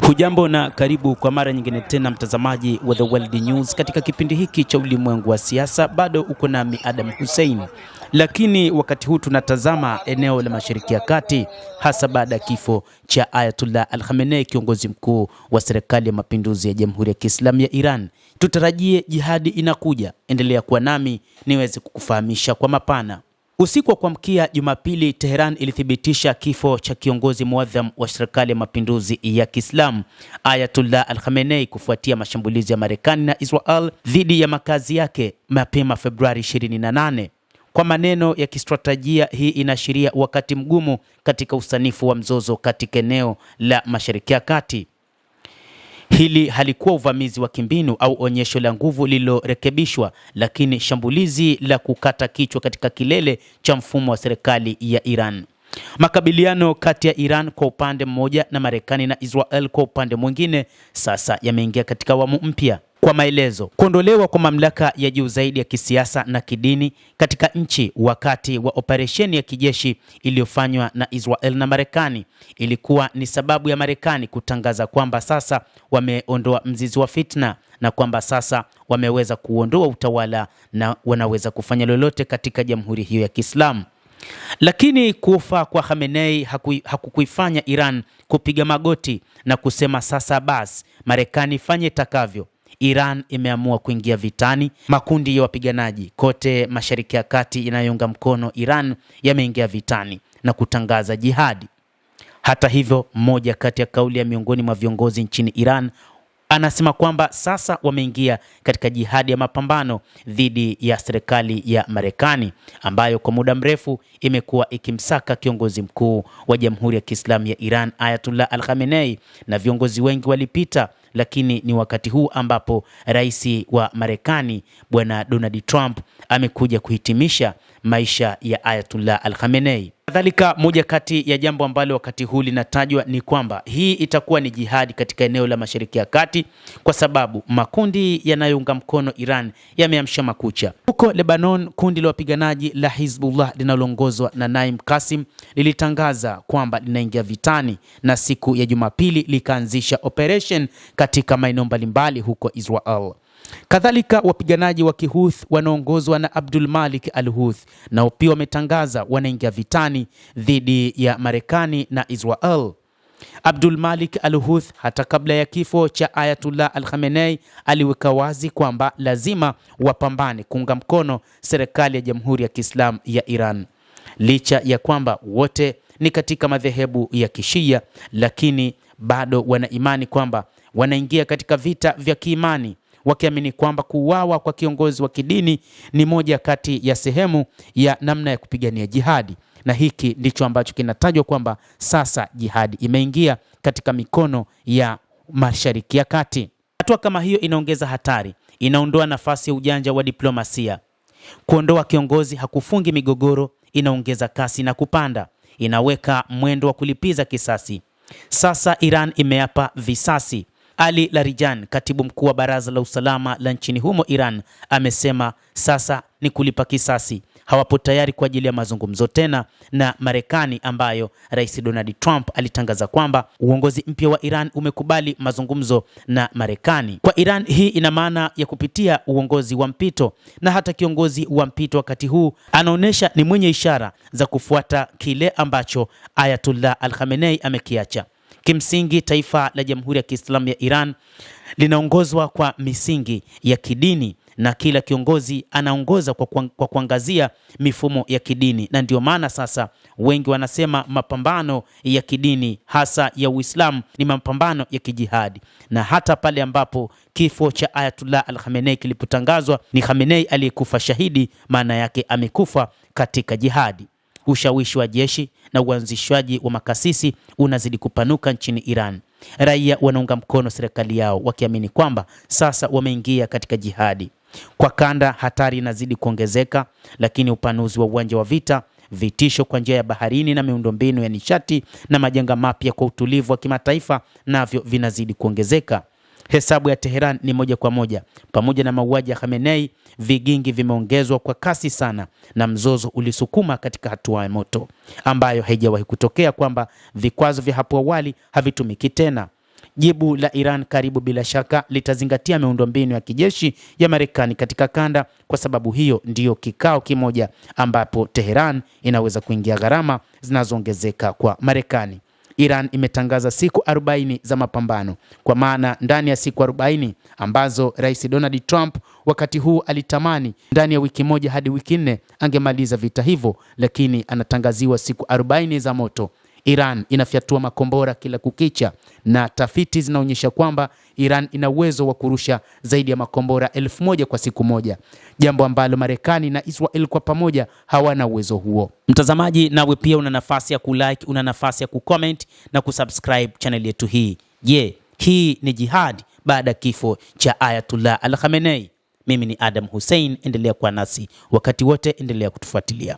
Hujambo na karibu kwa mara nyingine tena mtazamaji wa The World News. Katika kipindi hiki cha ulimwengu wa siasa bado uko nami Adam Hussein, lakini wakati huu tunatazama eneo la Mashariki ya Kati, hasa baada ya kifo cha Ayatollah Al-Khamenei, kiongozi mkuu wa serikali ya mapinduzi ya Jamhuri ya Kiislamu ya Iran. Tutarajie jihadi inakuja. Endelea kuwa nami niweze kukufahamisha kwa mapana. Usiku wa kuamkia Jumapili, Tehran ilithibitisha kifo cha kiongozi muadham wa serikali ya mapinduzi ya Kiislamu Ayatollah Al-Khamenei kufuatia mashambulizi ya Marekani na Israel dhidi ya makazi yake mapema Februari 28. Kwa maneno ya kistratejia, hii inaashiria wakati mgumu katika usanifu wa mzozo katika eneo la Mashariki ya Kati. Hili halikuwa uvamizi wa kimbinu au onyesho la nguvu lililorekebishwa, lakini shambulizi la kukata kichwa katika kilele cha mfumo wa serikali ya Iran. Makabiliano kati ya Iran kwa upande mmoja na Marekani na Israel kwa upande mwingine sasa yameingia katika awamu mpya. Kwa maelezo, kuondolewa kwa mamlaka ya juu zaidi ya kisiasa na kidini katika nchi wakati wa operesheni ya kijeshi iliyofanywa na Israel na Marekani ilikuwa ni sababu ya Marekani kutangaza kwamba sasa wameondoa mzizi wa fitna na kwamba sasa wameweza kuondoa utawala na wanaweza kufanya lolote katika jamhuri hiyo ya Kiislamu. Lakini kufa kwa Khamenei hakukuifanya Iran kupiga magoti na kusema sasa basi Marekani fanye takavyo. Iran imeamua kuingia vitani. Makundi ya wapiganaji kote Mashariki ya Kati inayounga mkono Iran yameingia vitani na kutangaza jihadi. Hata hivyo, mmoja kati ya kauli ya miongoni mwa viongozi nchini Iran anasema kwamba sasa wameingia katika jihadi ya mapambano dhidi ya serikali ya Marekani ambayo kwa muda mrefu imekuwa ikimsaka kiongozi mkuu wa Jamhuri ya Kiislamu ya Iran Ayatollah Al-Khamenei, na viongozi wengi walipita, lakini ni wakati huu ambapo rais wa Marekani bwana Donald Trump amekuja kuhitimisha maisha ya Ayatollah Al-Khamenei. Kadhalika, moja kati ya jambo ambalo wakati huu linatajwa ni kwamba hii itakuwa ni jihadi katika eneo la Mashariki ya Kati kwa sababu makundi yanayounga mkono Iran yameamsha makucha. Huko Lebanon, kundi la wapiganaji la Hizbullah linaloongozwa na Naim Qasim lilitangaza kwamba linaingia vitani na siku ya Jumapili likaanzisha operation katika maeneo mbalimbali huko Israel. Kadhalika, wapiganaji wa Kihuth wanaongozwa na Abdul Malik Al-Huth nao pia wametangaza wanaingia vitani dhidi ya Marekani na Israel. Abdul Malik Al-Huth hata kabla ya kifo cha Ayatollah Al-Khamenei aliweka wazi kwamba lazima wapambane kuunga mkono serikali ya Jamhuri ya Kiislamu ya Iran. Licha ya kwamba wote ni katika madhehebu ya Kishia, lakini bado wana imani kwamba wanaingia katika vita vya kiimani, wakiamini kwamba kuuawa kwa kiongozi wa kidini ni moja kati ya sehemu ya namna ya kupigania jihadi, na hiki ndicho ambacho kinatajwa kwamba sasa jihadi imeingia katika mikono ya Mashariki ya Kati. Hatua kama hiyo inaongeza hatari, inaondoa nafasi ya ujanja wa diplomasia. Kuondoa kiongozi hakufungi migogoro, inaongeza kasi na kupanda, inaweka mwendo wa kulipiza kisasi. Sasa Iran imeapa visasi. Ali Larijani, katibu mkuu wa Baraza la Usalama la nchini humo Iran, amesema sasa ni kulipa kisasi. Hawapo tayari kwa ajili ya mazungumzo tena na Marekani, ambayo Rais Donald Trump alitangaza kwamba uongozi mpya wa Iran umekubali mazungumzo na Marekani. Kwa Iran, hii ina maana ya kupitia uongozi wa mpito, na hata kiongozi wa mpito wakati huu anaonyesha ni mwenye ishara za kufuata kile ambacho Ayatollah Al-Khamenei amekiacha. Kimsingi, taifa la Jamhuri ya Kiislamu ya Iran linaongozwa kwa misingi ya kidini na kila kiongozi anaongoza kwa kuangazia mifumo ya kidini, na ndio maana sasa wengi wanasema mapambano ya kidini hasa ya Uislamu ni mapambano ya kijihadi. Na hata pale ambapo kifo cha Ayatollah Al-Khamenei kilipotangazwa, ni Khamenei aliyekufa shahidi, maana yake amekufa katika jihadi. Ushawishi wa jeshi na uanzishwaji wa makasisi unazidi kupanuka nchini Iran. Raia wanaunga mkono serikali yao wakiamini kwamba sasa wameingia katika jihadi. Kwa kanda, hatari inazidi kuongezeka, lakini upanuzi wa uwanja wa vita, vitisho kwa njia ya baharini na miundombinu ya nishati na majanga mapya kwa utulivu wa kimataifa navyo vinazidi kuongezeka. Hesabu ya Tehran ni moja kwa moja. Pamoja na mauaji ya Khamenei, vigingi vimeongezwa kwa kasi sana, na mzozo ulisukuma katika hatua ya moto ambayo haijawahi kutokea, kwamba vikwazo vya hapo awali havitumiki tena. Jibu la Iran karibu bila shaka litazingatia miundombinu ya kijeshi ya Marekani katika kanda. Kwa sababu hiyo ndiyo kikao kimoja ambapo Tehran inaweza kuingia gharama zinazoongezeka kwa Marekani. Iran imetangaza siku 40 za mapambano, kwa maana ndani ya siku 40 ambazo Rais Donald Trump wakati huu alitamani ndani ya wiki moja hadi wiki 4 angemaliza vita hivyo, lakini anatangaziwa siku 40 za moto. Iran inafyatua makombora kila kukicha, na tafiti zinaonyesha kwamba Iran ina uwezo wa kurusha zaidi ya makombora 1000 kwa siku moja, jambo ambalo Marekani na Israel kwa pamoja hawana uwezo huo. Mtazamaji, nawe pia una nafasi ya kulike, una nafasi ya kucomment na kusubscribe channel yetu hii. Je, hii ni jihad baada ya kifo cha Ayatullah Al Khamenei? Mimi ni Adam Hussein, endelea kuwa nasi wakati wote, endelea kutufuatilia.